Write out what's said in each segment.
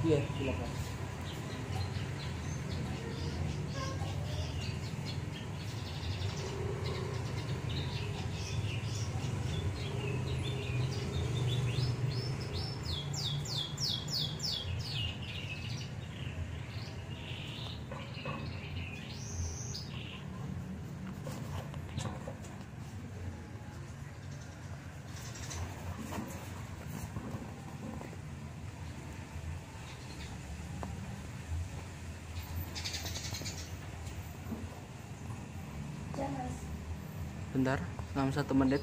Iya, silakan. Bentar, selama 1 menit.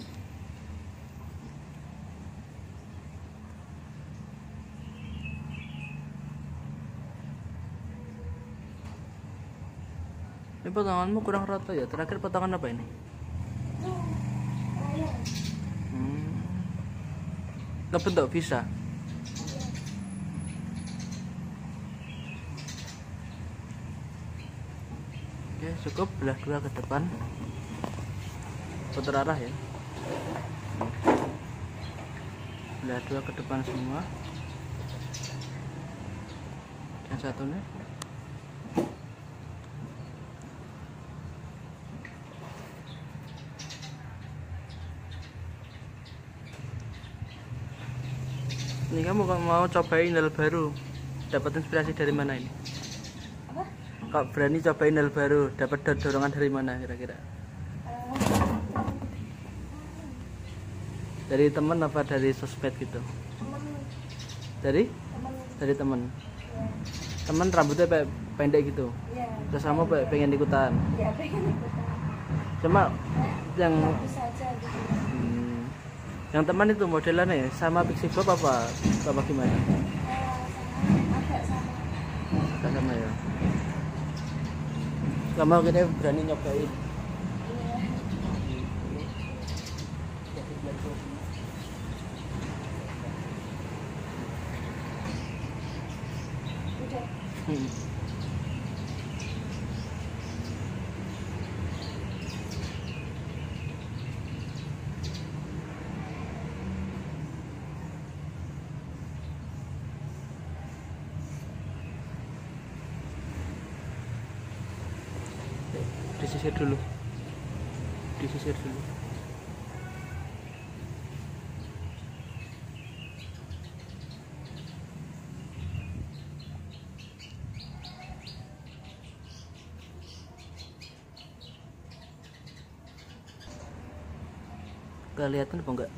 Ini potonganmu kurang rata ya. Terakhir potongan apa ini? Kebentuk bisa. Oke, cukup belah 2 ke depan. Putar arah ya. Belah 2 ke depan semua. Yang satunya ini kamu mau cobain hal baru, dapat inspirasi dari mana ini? Apa? Kok berani cobain hal baru, dapat dorongan dari mana kira-kira? Dari teman apa dari sosmed gitu? Dari? Dari teman. Teman rambutnya pendek gitu. Ya. Terus kamu pengen ikutan? Ya, pengen ikutan. Cuma yang Bagus aja gitu. yang teman itu modelannya sama Pixie Bob apa gimana? Agak sama. Agak sama ya. Kamu kira berani nyobain? Iya. Udah. Disisir dulu. Disisir dulu. Kelihatan apa enggak?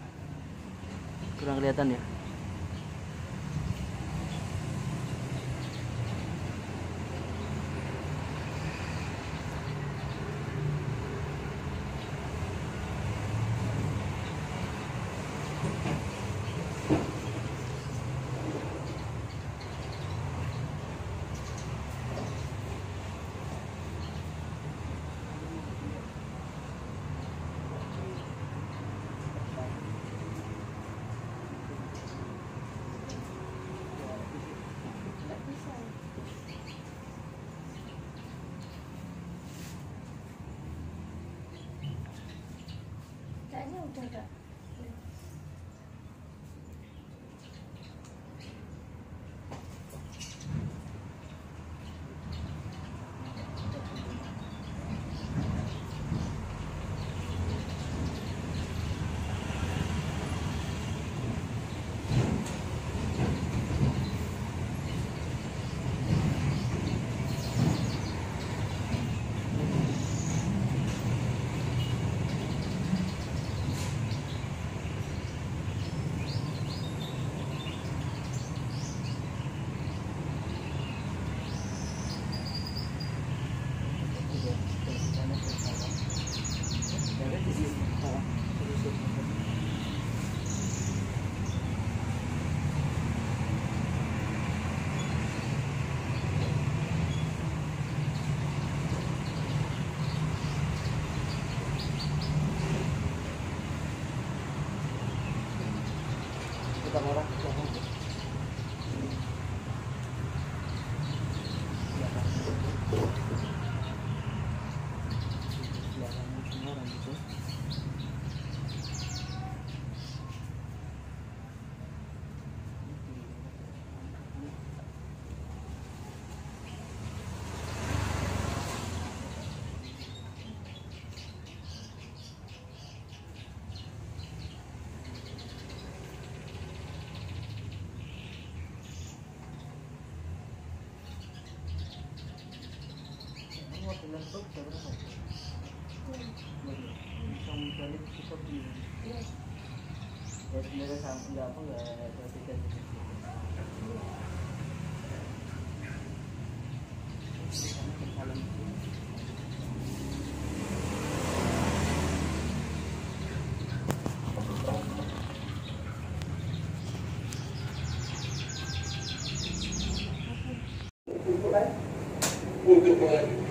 Kurang kelihatan ya? Kayaknya udah enggak. Kita orang modelan box berapa? Yang balik kita beli. Ya sebenarnya sama enggak apa enggak ada tiket gitu.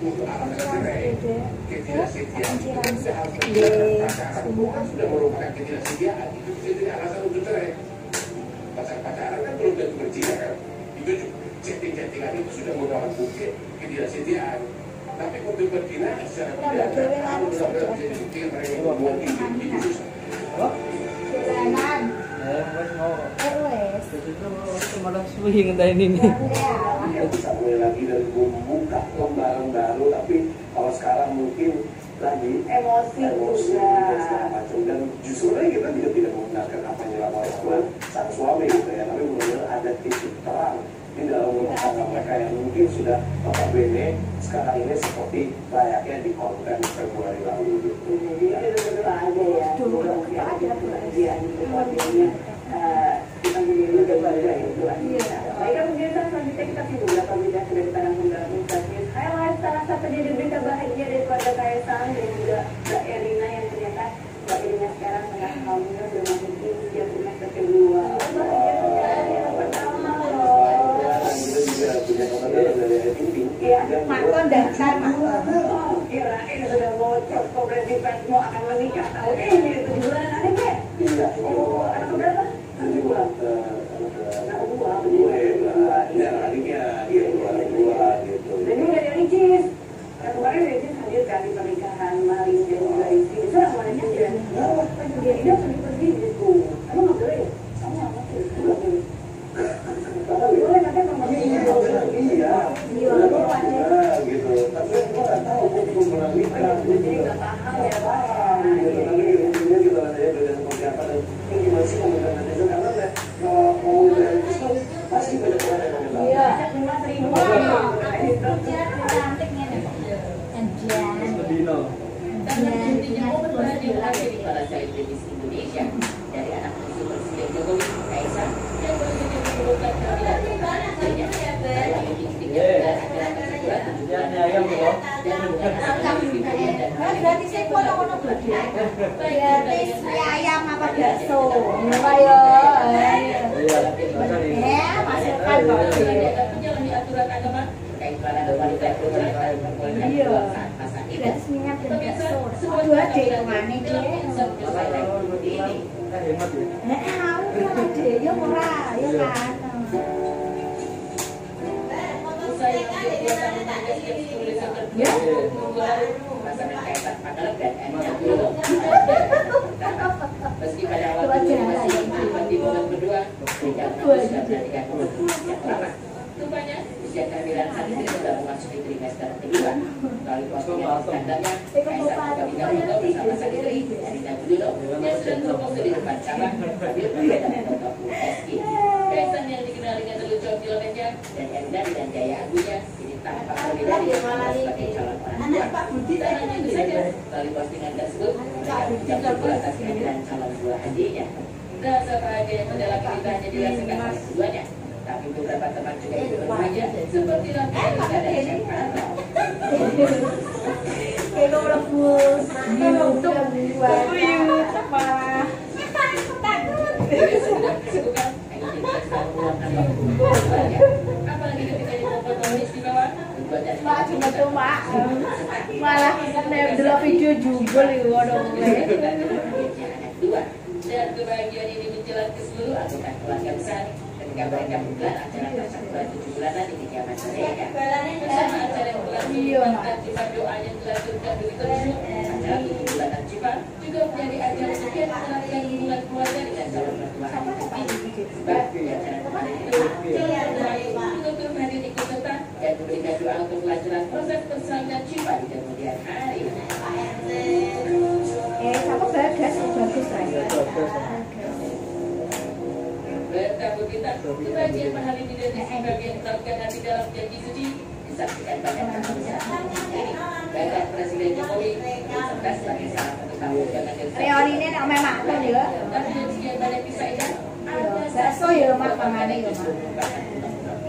Untuk anak cerai, ketidaksetiaan sudah merupakan ketidaksetiaan, itu bisa jadi alasan untuk cerai. Pacaran kan belum tentu berzina kan, itu setting-settingan itu sudah merupakan bukti ketidaksetiaan. Tapi untuk berzina secara pidana harus bisa dibuktikan mereka membuat itu susah. Jalanan. Wes mau. Wes. Itu malah swing entah ini. Kita bisa mulai lagi dari membuka lembaran baru, tapi kalau sekarang mungkin lagi emosi dan segala macam, dan justru kita juga tidak menggunakan apa yang dilakukan oleh sang suami gitu ya, tapi benar-benar ada titik terang di dalam rumah tangga mereka yang mungkin sudah notabene sekarang ini seperti layaknya di konten Februari lalu gitu. Jadi ada aja ya, beberapa ada kebahagiaan di keluarganya. Kita menjadi kebahagia itu aja. Baiklah pemirsa, selanjutnya kita simak beberapa berita dari Padang Penggerak Stasiun Highlight. Salah satunya di berita bahagia dari keluarga Kaisang dan juga Mbak Erina yang ternyata Mbak Erina sekarang tengah hamil dan memasuki usia semester kedua. Bahagia sekali yang pertama loh. Kita juga punya kabar dari Tinting. Iya, Makon dasar Makon. Oh, kirain sudah mau konferensi pers mau akan menikah tahun ini 7 bulan ada nggak? Iya. Oh, anak berapa? Nanti buat anak dua, ya adiknya dia dua gitu. Jadi nggak ada Ricis. Kemarin Ricis hadir kan di pernikahan Maling dan juga istri. Itu namanya dia. Dia ini pergi gitu. Kamu nggak boleh ya? Kamu nggak boleh. Boleh nanti mamanya iya. Iya. Gitu. Tapi aku nggak tahu aku belum pernah nikah. Jadi nggak paham ya pak. Nanti intinya kita ada beda seperti apa dan gimana sih komentar netizen karena mau dari itu pasti banyak banget yang komentar. Iya. 5.000. Cantiknya nih. Dino. Para selebritis Indonesia dari anak cucu Presiden Jokowi, Kaisang, yang baru saja mengumumkan kehamilan Berarti saya kono-kono berarti ayam apa bakso. Ayo. Ya, masukkan menjalani aturan agama terkait peranan wanita yang iya. saat masa ini. Gratis minyak dan bakso. Dua deh kemana deh? Hemat ya. Nah, deh, ya murah, ya kan. Usai mengambil 2 tahun tugas yang tulis Ya. pasangan Kaisang Pangarep dan Anya Gulo. Meski pada awal masih sempat di bulan kedua, tidak meneruskan perhatikan yang lama. Rupanya, usia kehamilan saat ini sudah memasuki trimester kedua. Melalui postingan Instagramnya, Kaisang juga foto bersama sang istri, Erina Gudono, yang sedang berpose di depan kamar sambil berbeda foto USG. Kaisang yang dikenal dengan lelucon filmnya dan Erina dengan gaya agunya, ini tampak berbeda dengan sebagai calon orang tua. Tak hanya itu saja, melalui postingan tersebut, mereka mengucapkan atas kehadiran calon buah hadiahnya. Rasa bahagia yang mendalam ceritanya dirasakan oleh keduanya. Tapi beberapa teman juga ikut bermaja seperti Raffi dan Chef Arno. Kalau rebus, untuk buat apa? Jika sudah kesibukan, hanya tinggal sekarang meluangkan waktu untuk keduanya. Apalagi ketika di momen istimewa, Mak cuma malah dulu video jubel itu dong. anak dua. Dan kebahagiaan ini menjelang ke seluruh anggota keluarga besar ketika mereka menggelar acara persatuan 7 bulanan di kediaman mereka. Bersama acara yang telah dilibatkan Cipar doa yang dilakukan begitu rusuh, acara 7 bulanan Cipar juga menjadi ajang sekian menerapkan hubungan keluarga dengan calon mertua hari ini. Sebab di acara kemarin itu, calon mertua juga turut hadir ikut serta dan memberikan doa untuk kelancaran proses persalinan Cipar di kemudian hari. Siapa bagas bagus aja. Bertabur kita, kebahagiaan mahal ini dan sebagian melakukan hati dalam janji suci disaksikan banyak orang besar ini. Reon ini nek omeh makan ya. Bakso ya mak pangane ya mak.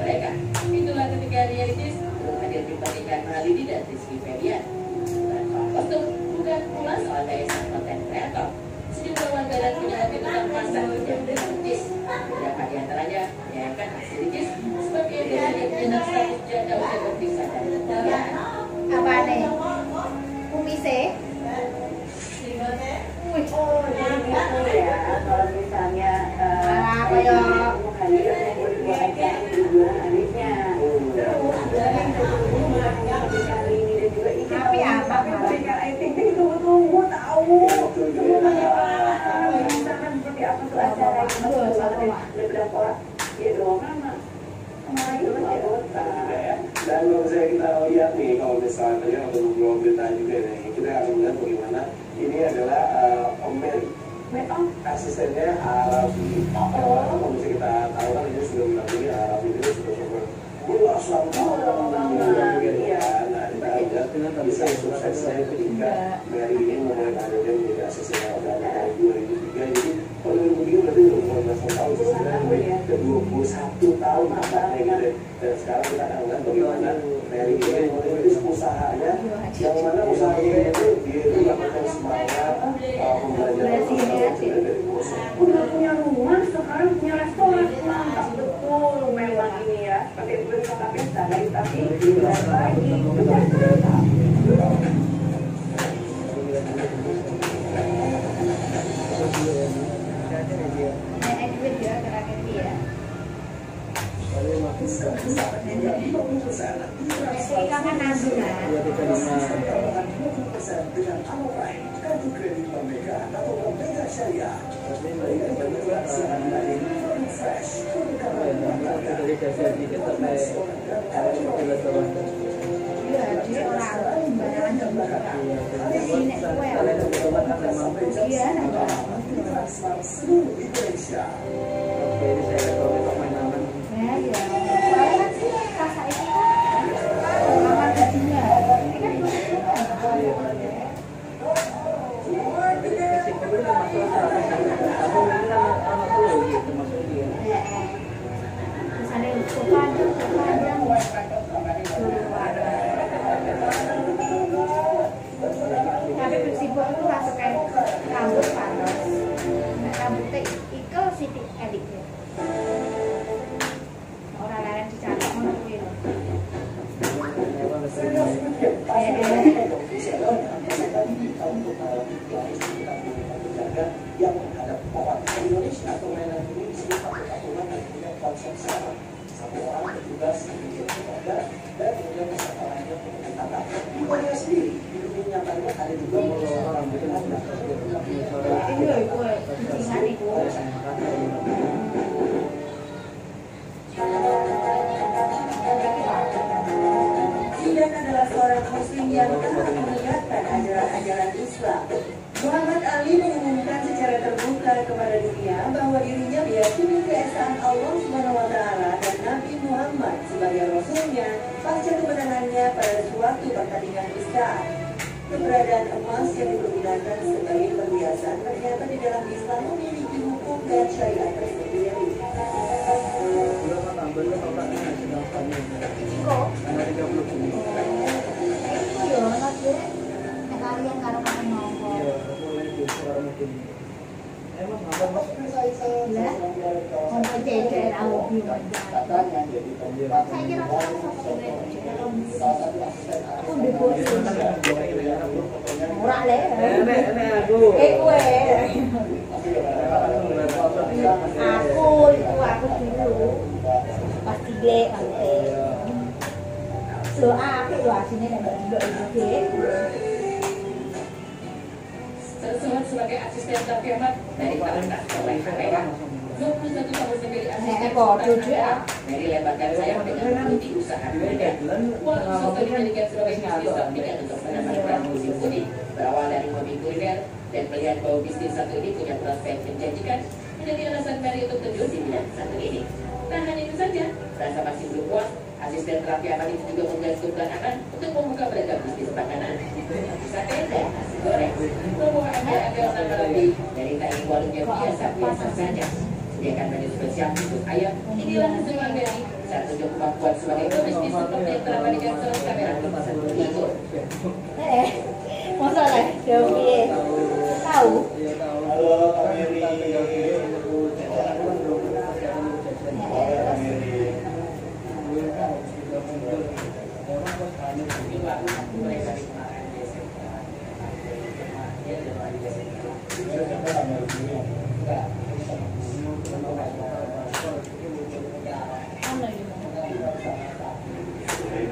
Mereka itulah ketika realitis hadir di pernikahan Mahalini dan Rizky Febian. Tanpa kostum bukan pula soal daya sang konten kreator. Sejumlah warga dan punya hati tentang masa yang ricis. Beberapa di antaranya menyayangkan aksi ricis sebagai dengan yang menyenang status janda usia berpisah dari keluargaan. Apa nih? Kumise. Oh, jadi gitu ya. Kalau misalnya Apa ya? adiknya, Tapi apa? tunggu tahu. Misalkan seperti apa tuh acara beberapa ya dong dan kalau misalnya kita lihat nih, kalau misalnya tadi waktu belum berita juga nih, kita akan melihat bagaimana ini adalah Mary, asistennya Arabi. Kalau misalnya kita tahu kan ini sudah mendampingi Arabi ini sudah super luas banget, ya. Nah kita lihat bisa suksesnya ketika Mary ini mulai karirnya menjadi asistennya Obama dari 2003. Jadi kalau 2003 berarti udah 15 tahun, sebenarnya ke 21 tahun masanya gitu. Dan sekarang kita akan melihat bagaimana Mary ini mengurus usahanya, yang mana usahanya itu dia itu melakukan semangat pembelajaran dari kursus. udah punya rumah, sekarang punya restoran. Mantap betul memang ini ya. Pakai bulan tapi dari pagi Nenek duit ya terakhir dia. Ikan kan nasi kan. Dengan Aloprime, kartu kredit Merdeka atau Merdeka Syariah. Fresh, Iya, dia orang sembarangan juga. Sini kue. Iya, seluruh Indonesia. ya ya. Soalnya kan sih rasa itu kan kamar kecilnya. Ini kan misalnya sepanjang tapi prinsipnya itu rasa kayak rambut panas. Nah, rambutnya ikel sidik ediknya. Orang lain dicatat mana kuwi. Yang menghadap pohon Indonesia atau mainan ini disebut aturan dan punya konsep sama. Satu orang bertugas menjadi keluarga dan kemudian satu orangnya menjadi tata. Di dunia sendiri, di dunia nyatanya ada juga orang Iya, kue kucingan itu. Zidan adalah seorang muslim yang taat menegakkan ajaran Islam. Muhammad Ali mengumumkan secara terbuka kepada dunia bahwa dirinya meyakini keesaan Allah SWT dan Nabi Muhammad sebagai Rasulnya pasca kemenangannya pada suatu pertandingan besar. Keberadaan emas yang dipergunakan sebagai perhiasan ternyata di dalam Islam memiliki hukum dan syariat tersendiri. Itu ya, nanti kalian karo kamu ngomong. Lah, ngomong cecek aku bingung. Saya kira aku di posisi murah le. Kue. Aku dulu pasti le ante. Doa aku doa sini dan doa itu. Tersurat sebagai asisten Raffi Ahmad dari Talenta oleh KPK. 21 tahun menjadi asisten Mary lebarkan sayap dengan mengikuti usaha mereka. Walau usaha dijadikan sebagai bisnis sampingan untuk menambahkan musim mudik. Berawal dari hobi kuliner dan melihat bahwa bisnis satu ini punya prospek menjanjikan, menjadi alasan Mary untuk terjun di bidang satu ini. Tak hanya itu saja, rasa masih belum puas, asisten Raffi Ahmad itu juga menggantung belakangan untuk membuka beragam bisnis makanan. Sate dan nasi goreng. Semua anda sama lebih dari tadi warungnya biasa-biasa saja. Sediakan menu spesial untuk ayam. Inilah hasil Mang Beri. Satu cukup kuat sebagai pebisnis seperti yang telah berikan soal kamera kemasan itu. Masa lah, jauh piye? Tahu? Halo, Kak Mary.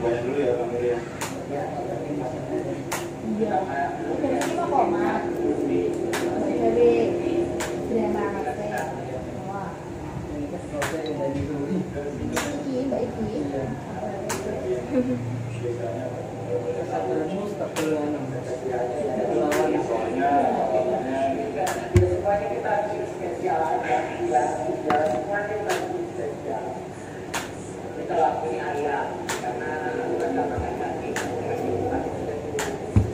Banyak dulu ya, Kak Mary. Iya. Ini mah koma. Jadi drama teh. Wah. Iki mbak iki. Semuanya kita spesial aja. Semuanya kita spesial. Kita lakuin ayam karena bukan dapat daging.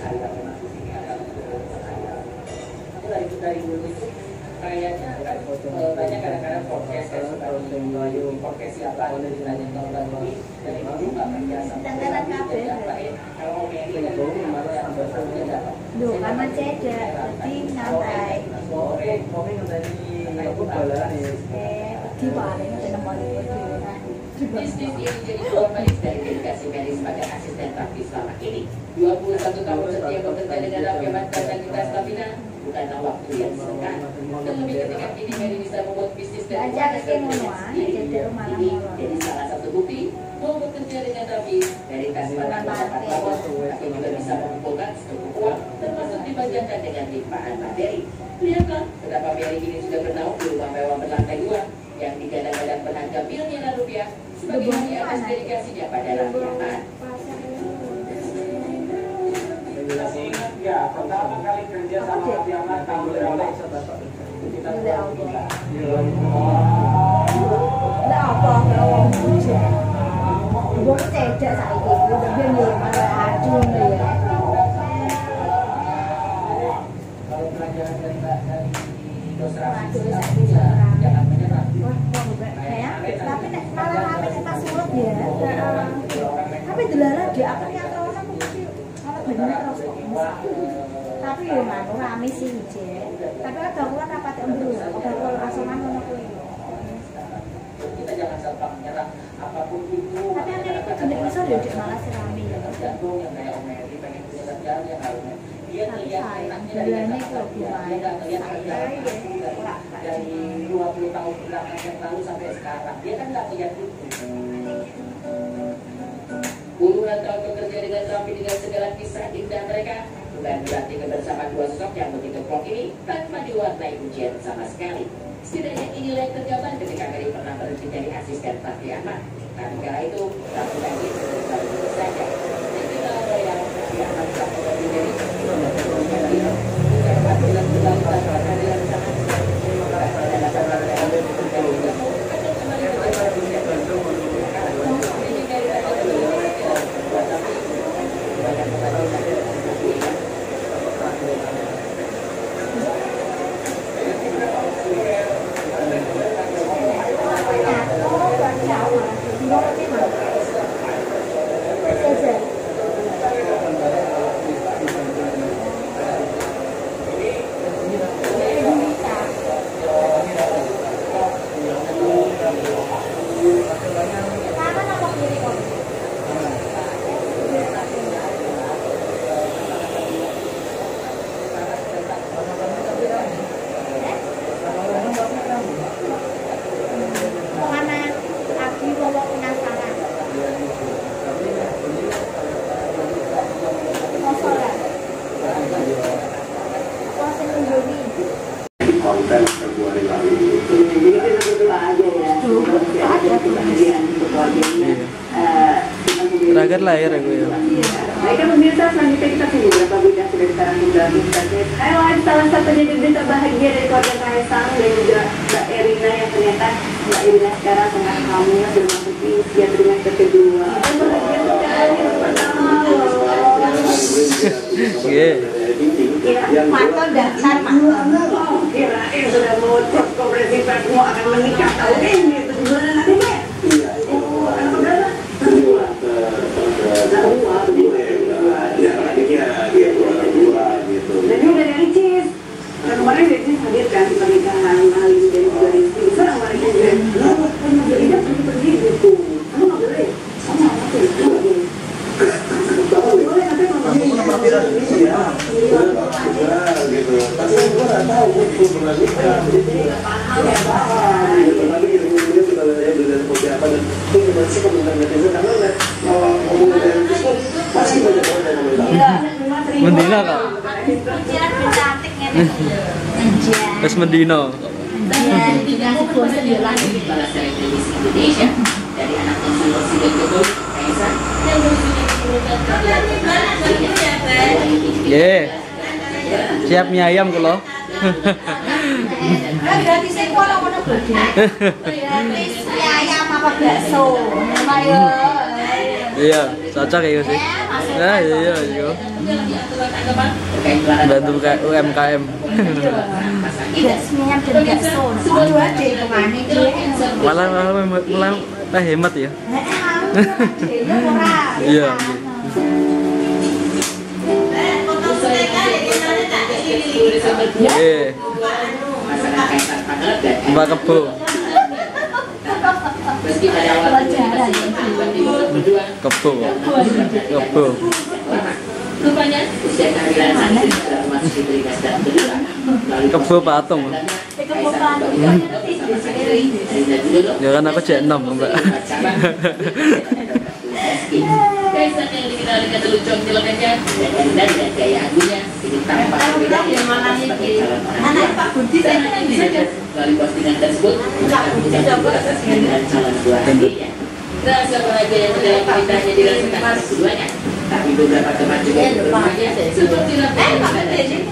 Ayam memang di sini ada ayam. Dari dulu itu kayaknya kan banyak kadang-kadang podcast kan suka di podcast siapa ditanya tahun ini dari dulu nggak biasa. Kalau Mary kan Duh, karena cedek, jadi nyantai. Di paling ada nomor bisnis ini jadi formalis dari dedikasi Mary sebagai asisten praktis selama ini. 21 tahun setia bekerja dengan Rapi Mantan dan Kita Stamina bukanlah waktu yang singkat. Terlebih ketika kini Mary bisa membuat bisnis dan ini jadi salah satu bukti mau bekerja dengan Rapi Mary tak semata mendapat lawan, tapi juga bisa mengumpulkan secukup uang termasuk dipanjangkan dengan limpahan materi. Lihatlah betapa Mary kini sudah bernaung di rumah mewah berlantai 2 yang digadang-gadang berharga miliaran rupiah sebagai hadiah atas dedikasinya pada rakyat. Masih ingat ya, pertama kali kerja sama Rapi Ahmad tahun berapa? Kita Lah apa kalau hujan? Wong cedek saiki, ben yo malah adu ya. Kalau pelajaran dari Dos Rafi Jangan menyerah. Wah, tapi nek malah rame kita surut ya. Tapi delala di akhirnya terus aku mesti malah bener terus kok. Tapi yo manu rame sih Jek. Tapi ada kuwi rapat mbru, kalau asoman ngono kuwi. kita jangan gampang menyerah apapun itu. Tapi aneh itu bener iso yo Dek malah serami ya. Jantung yang kayak Om Mary pengen punya kerjaan yang harusnya dia ngelihat enaknya dari jalannya kata kok dia nggak ngelihat kerjaan dari 20 tahun belakang yang lalu sampai sekarang dia kan nggak ngelihat itu. Puluhan tahun bekerja dengan Rapi dengan segala kisah indah mereka bukan berarti kebersamaan dua sosok yang begitu klop ini tanpa diwarnai ujian sama sekali. Setidaknya inilah yang tergambar ketika Mary pernah berhenti jadi asisten Rapi Ahmad. Tapi kala itu Rapi lagi baru saja. Dan kita yang Rapi Ahmad sama Rapi Mary bukan panggilan kembali tanpa kehadiran sangat konten Februari lalu. Jadi kita berdoa aja ya. Ada kebahagiaan untuk keluarga ini. Terakhir lahir ya gue ya. Baiklah pemirsa, selanjutnya kita tunggu beberapa berita sudah kita rangkum dalam Instagram highlight. Salah satunya di berita bahagia dari keluarga Kaisang dan juga Mbak Erina yang ternyata Mbak Erina sekarang tengah hamil dan memasuki usia trimester kedua. Bahagia sekali pertama loh. Iya. Yang Mato daftar Mato. Kirain sudah mau konferensi pers mau akan menikah tahun ini. Itu gimana nanti, Mbak? iya itu anak berapa? Kedua ya adiknya dia dua gitu. Dan ini udah dari Cis. Nah, kemarin dari Cis hadir kan di pernikahan Halim dan juga Rizky. Sekarang kemarin juga. Kenapa? Kan Mas Ida pergi gitu. Kamu nggak boleh. Kamu nggak boleh. Bapak boleh, tapi Mama Iya, udah gitu. Tapi gue nggak tahu, gue pernah nikah. Tapi kemudian kita lihat dari seperti apa dan itu gimana sih komentar netizen karena ngomongin dari itu pasti banyak orang yang komentar. Iya. Mendina kok. Kuncian cantiknya nih. Terus mendino. Dikasih bosan dia lagi. Kepala Seri Televisi Indonesia dari anak Insinyur Sigit Jokowi, Kaisar, yang berusia 10 tahun. Ye. Siap mie ayam kalau. Gratis sih kono-kono gede. Gratis mie ayam apa bakso. Ayo. Iya, cocok ya sih. Nah, iya, iya. Bantu UMKM. Gratis mie ayam dan bakso. Dua deh kemana Malah hemat ya. Iya. Mbak Kebo. Meski pada awal Kebo. Kebo. rupanya usia kehamilan Santri sudah memasuki trimester kedua. Kebo patung. Ya kan aku cek 6, Mbak. Kaisar yang dikenal dengan lelucon cilekannya dan gaya agunya ingin tampak berbeda sebagai calon orang tua. Melalui postingan tersebut, dengan calon buah hatinya. Rasa bahagia yang mendalam ceritanya dirasakan oleh keduanya. Tapi beberapa teman juga berbahagia seperti laporan dari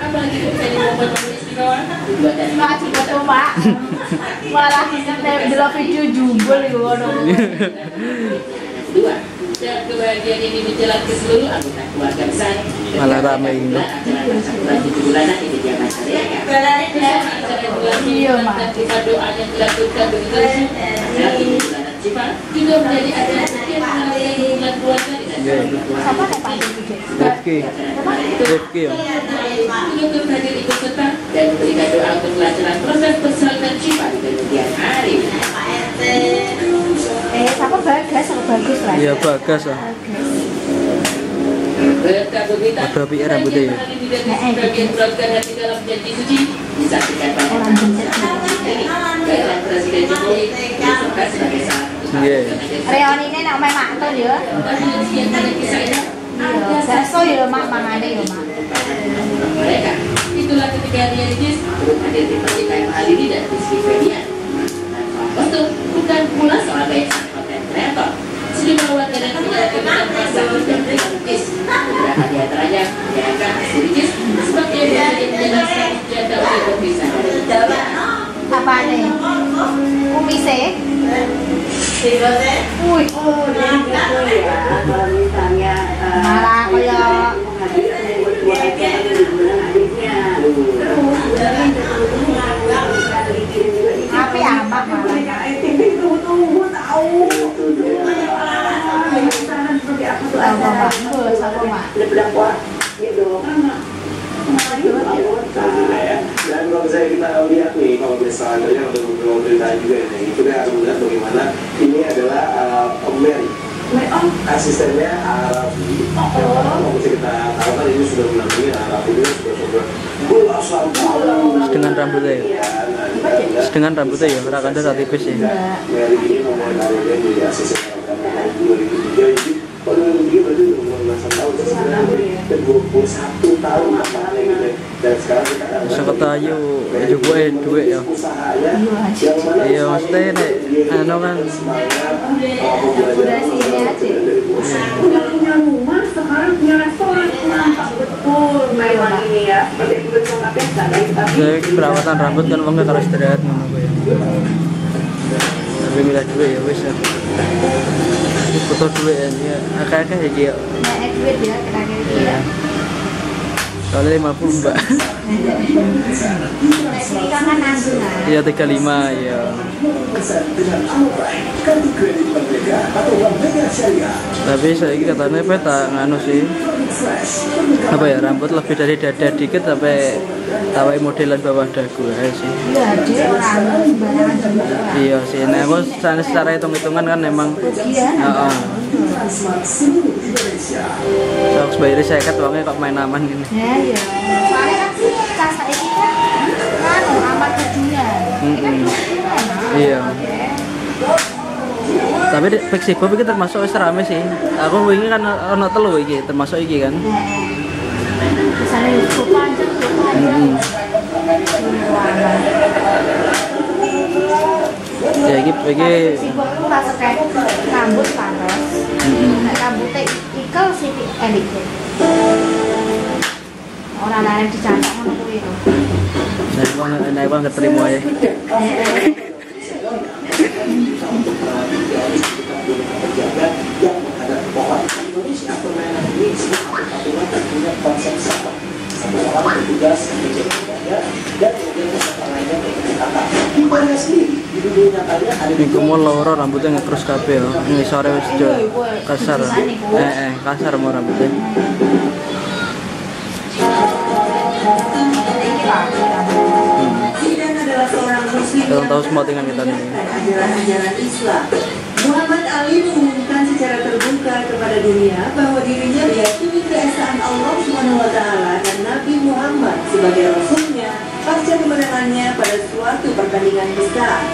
apalagi menjadi momen-momen istimewa kedua dan malah delok video jumbul iku ngono. kedua dan kebahagiaan ini menjelang ke seluruh anggota keluarga besar. Malah ramai ini. Acara masa bulan 7 bulanan ini dia masa rayakan. Acara bulan dan kita doa yang dilakukan begitu terus. Bulanan Cipa juga menjadi acara yang mengalami hubungan keluarga dengan Siapa nek Pak Rifki? Rifki. Rifki ya. untuk hadir ikut serta dan memberikan doa untuk kelancaran proses persalinan Cipa di kemudian hari. Siapa Bagas atau Bagus lah? Iya, Bagas ah. Ada PR rambutnya ya. Bagian beratkan hati dalam janji suci disaksikan pada Gairan Presiden Jokowi disebutkan sebagai salah satu Reoni ini nak main makto ya. Bakso ya mak mangane ya mak. mereka. Itulah ketika Ria Ricis turut hadir di pernikahan Halini dan Rizky Febian. Kostum bukan pula soal gaya sang konten kreator. Sejumlah warga dan penyiar kebetulan pasang dan melukis. Beberapa di antaranya menyayangkan hasil Ricis sebagai bagian menjelaskan janda usia berpisah dari Jawa. Apa nih? Kumise? Wih, Oh, jadi gitu ya. Kalau misalnya malah kaya berdua aja di bulan adiknya. api amat malah. Tunggu tahu. Sana seperti apa tuh Apa acara? bagus, apa mak? Bedak wah, gitu. Dan kalau misalnya kita lihat nih, kalau misalnya untuk memberikan juga ini, kita harus melihat bagaimana ini adalah Mary, asistennya Arabi. Kalau bisa kita tahu kan ini sudah menampingi Arabi ini sudah belasan tahun. Dengan rambutnya ya. Dengan rambutnya ya, rakanda saat tipis ya. Mary ini memulai karirnya jadi asisten tahun 2003, jadi pada 2003 berarti udah belasan tahun sebenarnya, dan 21 tahun namanya gitu. Dan Dan sekarang kita akan Bisa kata ayo juga duit ya. usaha ya. Iya, Yang mana Iya maksudnya nek anu kan durasi ini aja. Udah punya rumah, sekarang punya restoran. Mantap betul memang ini ya. Seperti itu betul biasa, tapi saya perawatan rambut kan wongnya kalau istirahat ngono kuwi. Tapi milih duit ya wis ya. Butuh duit ya. Akeh-akeh iki ya. Nah, duit ya kira-kira ya. Soalnya 50 mbak. Ini kan nanggungan. Iya 35 ya. dengan Alright, kartu kredit Merdeka atau Bank Mega Syariah. Tapi saya ini katanya peta nganu sih. Apa ya rambut lebih dari dada dikit sampai tawai modelan bawah dagu ya sih. Iya, dia orang sembarangan juga. Iya sih. Nah aku secara hitung-hitungan kan memang. Heeh. Transmart seluruh Indonesia. Saya harus bayar saya uangnya kok main aman gini. Ya, iya. Soalnya kan casa ini kan nganu amat kejunya. Iya. Tapi fleksibel iki termasuk wis rame sih. Aku wingi kan ono telu iki, termasuk iki kan. Misalnya cukup panjang, cukup panjang. Ya iki Sibuk tuh rasa kayak rambut panas. Nek rambutnya ikel sih elik. Orang lain dicancak ngono kuwi lho. Nah, aku nggak terima ya. Pejabat yang menghadap pohon Indonesia permainan ini semua aturan dan punya konsep sama. Satu orang bertugas menjaga dan kemudian peserta lainnya berkata di mana sendiri di dunia nyatanya ada Minggu mau loro rambutnya ngekrus kabeh ya. Ini sore wis kasar. Kasar mau rambutnya. Zidan adalah seorang muslim Kita tahu semua dengan kita ini. ajaran-ajaran Islam. Muhammad Ali mengumumkan secara terbuka kepada dunia bahwa dirinya meyakini keesaan Allah SWT dan Nabi Muhammad sebagai Rasulnya pasca kemenangannya pada suatu pertandingan besar.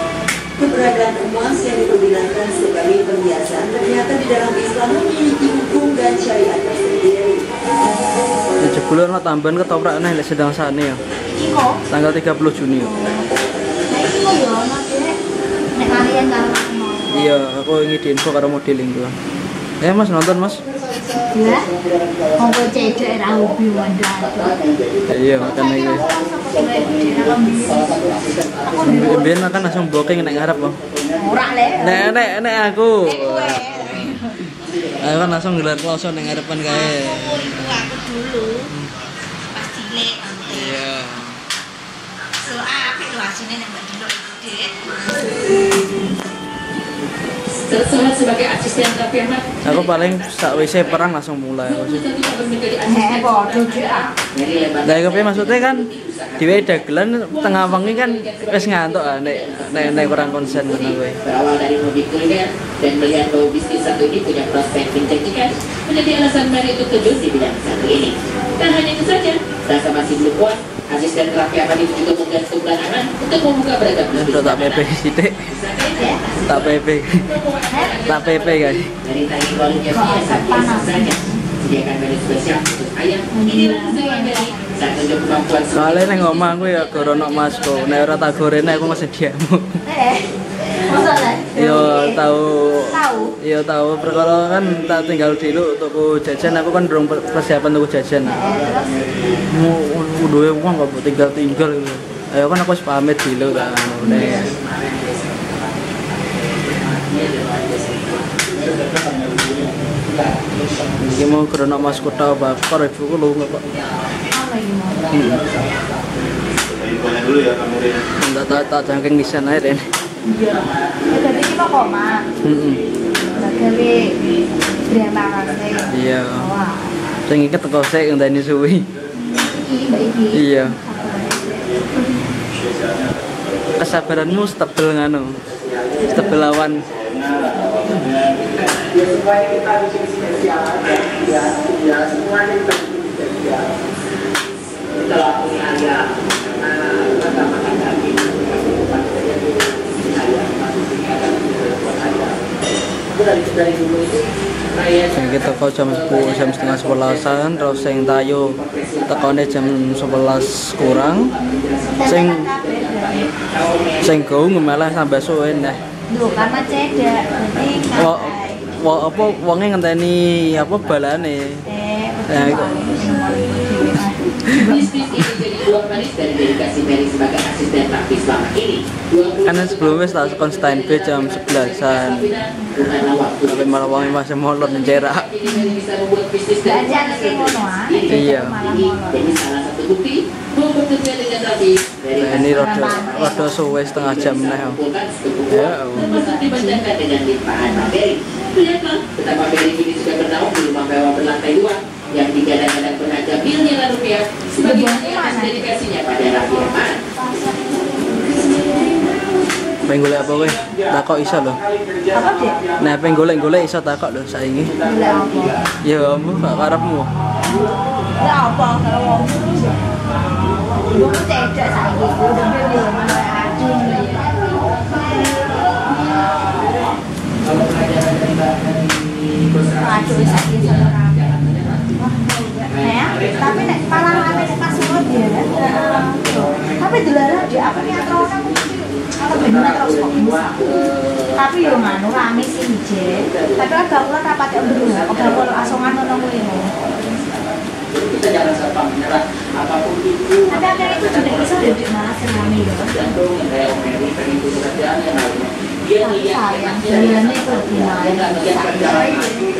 Keberadaan emas yang diperbilangkan sebagai perhiasan ternyata di dalam Islam memiliki hukum dan syariat tersendiri. Ya jebule ono tambahan ketoprak nek sedang sane ya. Iko. Tanggal 30 Juni. Nah, iki kok ya ono nek kalian karo aku. Iya, aku ingin diinfo karo modeling gua. Mas nonton Mas. Ya. Monggo cedek ra hobi wandang. Iya, makanya iki. Ben kan langsung booking nek ngarep kok. Ora le. Nek aku. Aku kan langsung gelar kloso ning ngarepan kae. Aku dulu pas cilik. Iya. So apik lho asine nek mbak Dino itu, Dik. Tersehat sebagai asisten Raffi Ahmad. Aku paling sak WC perang langsung mulai aku sih. Padha dia. Lah kepiye maksudnya kan dhewe dagelan tengah wengi kan wis ngantuk nek kurang konsen ngono kuwi. Berawal dari hobi kuliner dan melihat bahwa bisnis satu ini punya prospek menjanjikan, menjadi alasan Mary untuk terjun di bidang satu ini. Tak hanya itu saja, rasa masih belum puas, asisten Raffi Ahmad itu juga menggantung pelarangan untuk membuka beragam bisnis. Udah tak PP sithik. Tak PP. Tak PP guys. Dari tadi warungnya biasa saja. Sediakan menu spesial untuk ayam. Inilah keseruan dari saat tunjuk kemampuan. Soalnya neng omah aku ya gorono masku. Nek ora tak gorene aku mesti diamu. Masa lah? Yo tahu. Tahu. Yo tahu perkara kan tak tinggal dulu tuku jajan aku kan durung persiapan tuku jajan. Duwe wong kok tinggal gitu. Ayo kan aku wis pamit dulu kan. Iki mau krono Mas Kota bakar ibuku lunga kok. Apa iki mau? Infonya dulu ya kameranya. Tak jangkeng nisan ae Den. Iya. Jadi iki kok Mak. Heeh. Gawe brand makasih. Iya. Wah. Sing iki teko sik ngenteni suwi. Iki Mbak iki. Iya. Kesabaranmu setebel nganu. Setebel lawan. Ya semuanya kita bikin spesial ya semuanya kita bikin spesial. Itulah punya ayah karena makan daging saya masih ingat buat ayah. Aku dari dulu itu Sing kita teko jam 10, jam setengah 11-an, terus sing tayo tekone jam 11 kurang. Sing go malah sampai suwe neh. Lho karena cedak. Berarti Apa wonge ngenteni apa balane. Bisnis ini jadi buah manis dari dedikasi Mary sebagai asisten Raffi selama ini. Karena sebelumnya setelah Konstantin B jam 11-an. Tapi malah wonge masih molor ncerak. Belajar ke ngono ah. Iya. Jadi salah satu bukti bahwa bekerja dengan Raffi. Nah, ini rada suwe setengah jam neh. Ya. Dibandingkan dengan limpahan materi. Lihatlah betapa Mary kini sudah bernaung di rumah mewah berlantai 2 yang digadang-gadang berharga miliaran rupiah sebagai atas dedikasinya pada Raffi Ahmad. Pengen golek apa kowe? Takok iso lho. Apa Dek? Nah, pengen golek iso takok lho saiki. Golek apa? Ya kamu gak karepmu. Ya apa kalau wong lu cedak saiki udah beli mana adung. Aduh saiki sama tapi nek malah ame nek pas surut ya. Tapi dilarang di apa nih atrona atau bener terus kok bisa. Tapi yo nganu rame sih je. Tapi agak kula rapat yo dulu ya, kok kula asongan ngono kuwi. Kita jangan sampai menyerah apapun itu. Tapi akhirnya itu juga bisa jadi malah tsunami ya. Jantung yang kayak Mary pengen itu pekerjaan yang lainnya. Dia lihat jalannya itu gimana? Dia lihat perjalanan itu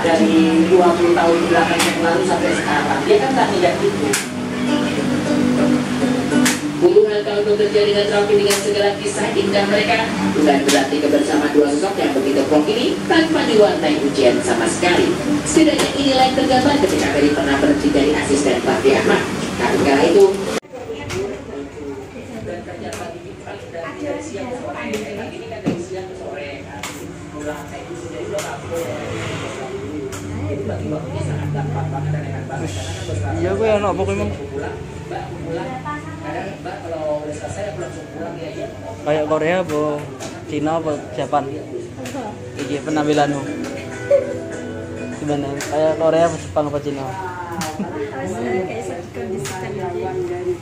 dari 20 tahun belakang yang lalu sampai sekarang. Dia kan tak lihat itu. Puluhan tahun bekerja dengan Raffi dengan segala kisah indah mereka, bukan berarti kebersamaan dua sosok yang begitu klop ini tanpa diwarnai ujian sama sekali. Setidaknya inilah yang tergambar ketika Mary pernah berhenti dari asisten Raffi Ahmad. Tapi kala itu Iya gue ono apa kowe, Mang? Kayak Korea apa Cina apa Jepang? Iki penampilanmu. Gimana? Kayak Korea apa Jepang apa Cina?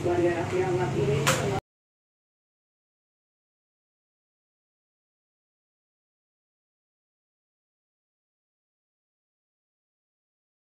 Kayak